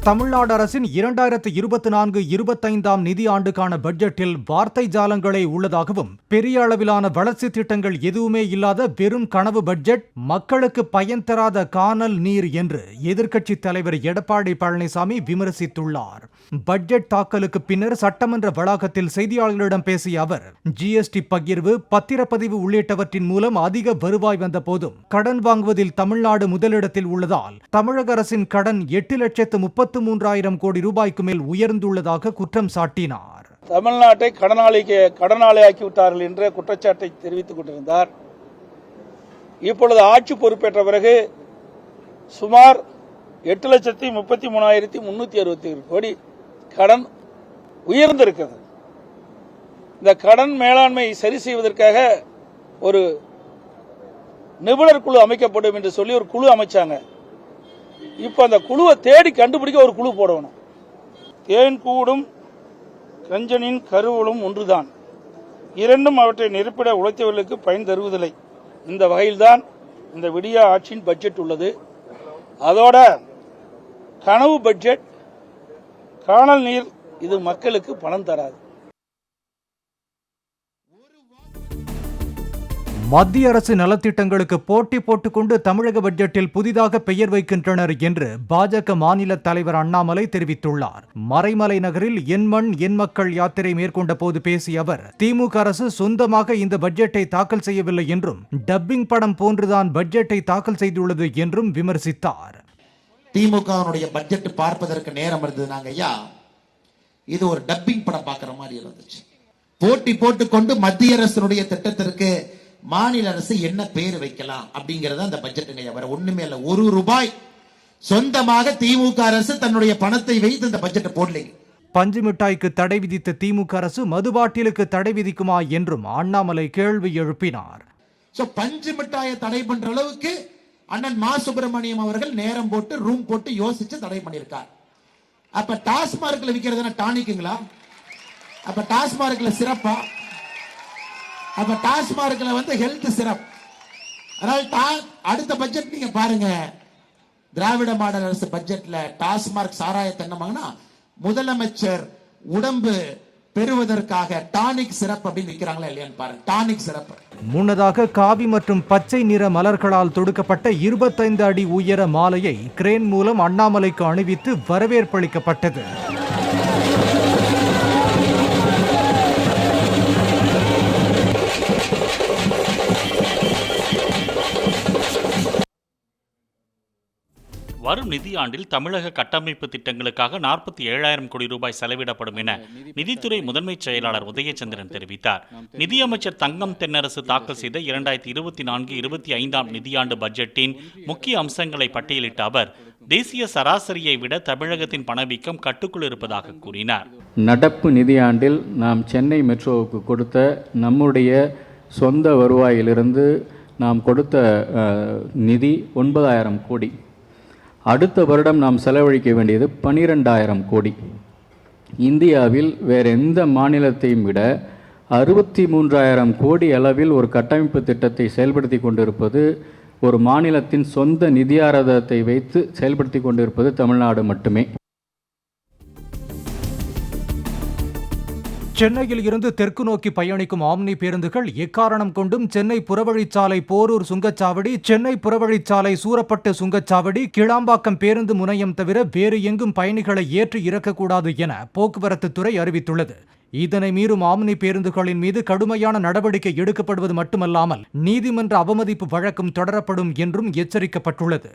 தமிழ்நாடு அரசின் 2024-25 நிதி ஆண்டுக்கான பட்ஜெட்டில் வார்த்தை ஜாலங்களே உள்ளதாகவும் பெரிய அளவிலான வளர்ச்சி திட்டங்கள் எதுவுமே இல்லாத வெறும் கனவு பட்ஜெட், மக்களுக்கு பயன் தராத கானல் நீர் என்று எதிர்க்கட்சித் தலைவர் எடப்பாடி பழனிசாமி விமர்சித்துள்ளார். பட்ஜெட் தாக்கலுக்கு பின்னர் சட்டமன்ற வளாகத்தில் செய்தியாளர்களிடம் பேசிய அவர், ஜிஎஸ்டி பகிர்வு, பத்திரப்பதிவு உள்ளிட்டவற்றின் மூலம் அதிக வருவாய் வந்த போதும் கடன் வாங்குவதில் தமிழ்நாடு முதலிடத்தில் உள்ளதால் தமிழக அரசின் கடன் 8,33,000 கோடி ரூபாய்க்கு மேல் உயர்ந்துள்ளதாக குற்றம் சாட்டினார். தமிழ்நாட்டை கடனாளியாக்கி விட்டார்கள் என்ற குற்றச்சாட்டை தெரிவித்துக் கொண்டிருந்தார். இப்பொழுது ஆட்சி பொறுப்பேற்ற பிறகு சுமார் 8,33,367 கோடி கடன் உயர்ந்திருக்கிறது. இந்த கடன் மேலாண்மை சரி செய்வதற்காக ஒரு நிபுணர் குழு அமைக்கப்படும் என்று சொல்லி ஒரு குழு அமைச்சாங்க. இப்ப அந்த குழுவை தேடி கண்டுபிடிக்க ஒரு குழு போடணும். தேன் கூடும் கஞ்சனின் கருவலும் ஒன்றுதான், இரண்டும் அவற்றை நெருப்பிட உழைத்தவர்களுக்கு பயன் தருவதில்லை. இந்த வகையில்தான் இந்த விடியா ஆட்சியின் பட்ஜெட் உள்ளது. அதோட கனவு பட்ஜெட், கானல் நீர், இது மக்களுக்கு பணம் தராது. மத்திய அரசு நலத்திட்டங்களுக்கு போட்டி போட்டுக்கொண்டு தமிழக பட்ஜெட்டில் புதிதாக பெயர் வைக்கின்றனர் என்று பாஜக மாநில தலைவர் அண்ணாமலை தெரிவித்துள்ளார். மறைமலை நகரில் என் மண் என் மக்கள் யாத்திரை மேற்கொண்ட போது பேசிய அவர், திமுக அரசு சொந்தமாக இந்த பட்ஜெட்டை தாக்கல் செய்யவில்லை என்றும் டப்பிங் படம் போன்றுதான் பட்ஜெட்டை தாக்கல் செய்துள்ளது என்றும் விமர்சித்தார். திமுகவுடைய பட்ஜெட் பார்ப்பதற்கு நேரம் இருந்ததுனாங்க ஐயா, இது ஒரு டப்பிங் படம் பார்க்கிற மாதிரி இருந்துச்சு. போட்டி போட்டுக்கொண்டு மத்திய அரசுடைய திட்டத்திற்கு மாநில அரசு என்ன பேர் வைக்கலாம் அப்படிங்கறத அந்த பட்ஜெட்டுங்க. வர ஒண்ணுமே இல்ல. ₹1 சொந்தமாக திமுக அரசு தன்னுடைய பணத்தை வைத்து இந்த பட்ஜெட்டை போடலைங்க. பஞ்சு மிட்டாய்க்கு தடை விதித்த திமுக அரசு மதுபாட்டிலுக்கு தடை விதிக்குமா என்றும் அண்ணாமலை கேள்வி எழுப்பினார். பஞ்சு மிட்டாயை தடை பண்ற அளவுக்கு அண்ணன் மா சுப்பிரமணியம் அவர்கள் நேரம் போட்டு ரூம் போட்டு யோசிச்சு தடை பண்ணியிருக்கார். அப்ப டாஸ்மார்க்ல விற்கிறது டானிக்குங்களா? அப்ப டாஸ்மார்க்ல சிறப்பா? அப்ப டாஸ்மார்க்ல ஹெல்த் சிறப். அதனால அடுத்த பட்ஜெட் நீங்க பாருங்க, திராவிட மாடல் அரசு பட்ஜெட்ல டாஸ்மார்க் சாராயத்தை என்னமாங்கன்னா முதலமைச்சர் உடம்பு பெறுவதற்காக டானிக் சிறப்பு அப்படின்னு விற்கிறாங்களா இல்லையான்னு பாருங்க. டானிக் சிறப்பு. முன்னதாக காவி மற்றும் பச்சை நிற மலர்களால் தொடுக்கப்பட்ட 25 அடி உயர மாலையை கிரேன் மூலம் அண்ணாமலைக்கு அணிவித்து வரவேற்பளிக்கப்பட்டது. வரும் நிதியாண்டில் தமிழக கட்டமைப்பு திட்டங்களுக்காக 47,000 கோடி ரூபாய் செலவிடப்படும் என நிதித்துறை முதன்மை செயலாளர் உதயச்சந்திரன் தெரிவித்தார். நிதியமைச்சர் தங்கம் தென்னரசு தாக்கல் செய்த 2024-25 நிதியாண்டு பட்ஜெட்டின் முக்கிய அம்சங்களை பட்டியலிட்ட அவர், தேசிய சராசரியை விட தமிழகத்தின் பணவீக்கம் கட்டுக்குள் இருப்பதாக கூறினார். நடப்பு நிதியாண்டில் நாம் சென்னை மெட்ரோவுக்கு கொடுத்த நம்முடைய சொந்த வருவாயிலிருந்து நாம் கொடுத்த நிதி 9,000 கோடி. அடுத்த வருடம் நாம் செலவழிக்க வேண்டியது 12,000 கோடி. இந்தியாவில் வேறு எந்த மாநிலத்தையும் விட 63,000 கோடி அளவில் ஒரு கட்டமைப்பு திட்டத்தை செயல்படுத்தி கொண்டிருப்பது, ஒரு மாநிலத்தின் சொந்த நிதி ஆதாரத்தை வைத்து செயல்படுத்தி கொண்டிருப்பது தமிழ்நாடு மட்டுமே. சென்னையில் இருந்து தெற்கு நோக்கி பயணிக்கும் ஆம்னி பேருந்துகள் எக்காரணம் கொண்டும் சென்னை புறவழிச்சாலை போரூர் சுங்கச்சாவடி, சென்னை புறவழிச்சாலை சூரப்பட்டு சுங்கச்சாவடி, கிளாம்பாக்கம் பேருந்து முனையம் தவிர வேறு எங்கும் பயணிகளை ஏற்றி இறக்கக்கூடாது என போக்குவரத்து துறை அறிவித்துள்ளது. இதனை மீறும் ஆம்னி பேருந்துகளின் மீது கடுமையான நடவடிக்கை எடுக்கப்படுவது மட்டுமல்லாமல் நீதிமன்ற அவமதிப்பு வழக்கும் தொடரப்படும் என்றும் எச்சரிக்கப்பட்டுள்ளது.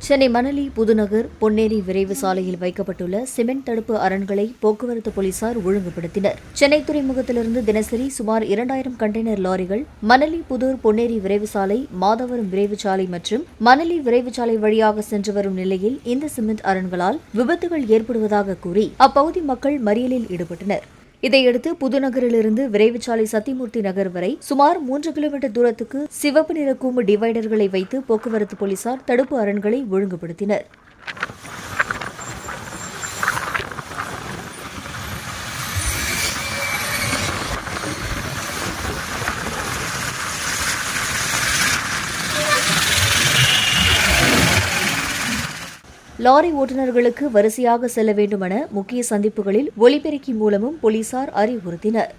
சென்னை மணலி புதுநகர் பொன்னேரி விரைவு சாலையில் வைக்கப்பட்டுள்ள சிமெண்ட் தடுப்பு அரண்களை போக்குவரத்து போலீசார் ஒழுங்குபடுத்தினர். சென்னை துறைமுகத்திலிருந்து தினசரி சுமார் 2,000 கண்டெய்னர் லாரிகள் மணலி புதூர் பொன்னேரி விரைவு சாலை, மாதவரம் விரைவு சாலை மற்றும் மணலி விரைவு சாலை வழியாக சென்று வரும் நிலையில் இந்த சிமெண்ட் அரண்களால் விபத்துகள் ஏற்படுவதாக கூறி அப்பகுதி மக்கள் மறியலில் ஈடுபட்டனர். இதையடுத்து புதுநகரிலிருந்து விரைவுச்சாலை சத்தியமூர்த்தி நகர் வரை சுமார் 3 கிலோமீட்டர் தூரத்துக்கு சிவப்பு நிற கூம்பு டிவைடர்களை வைத்து போக்குவரத்து போலீசார் தடுப்பு அரண்களை ஒழுங்குபடுத்தினர். லாரி ஓட்டுநர்களுக்கு வரிசையாக செல்ல வேண்டுமென முக்கிய சந்திப்புகளில் ஒலிபெருக்கி மூலமும் போலீசார் அறிவுறுத்தினர்.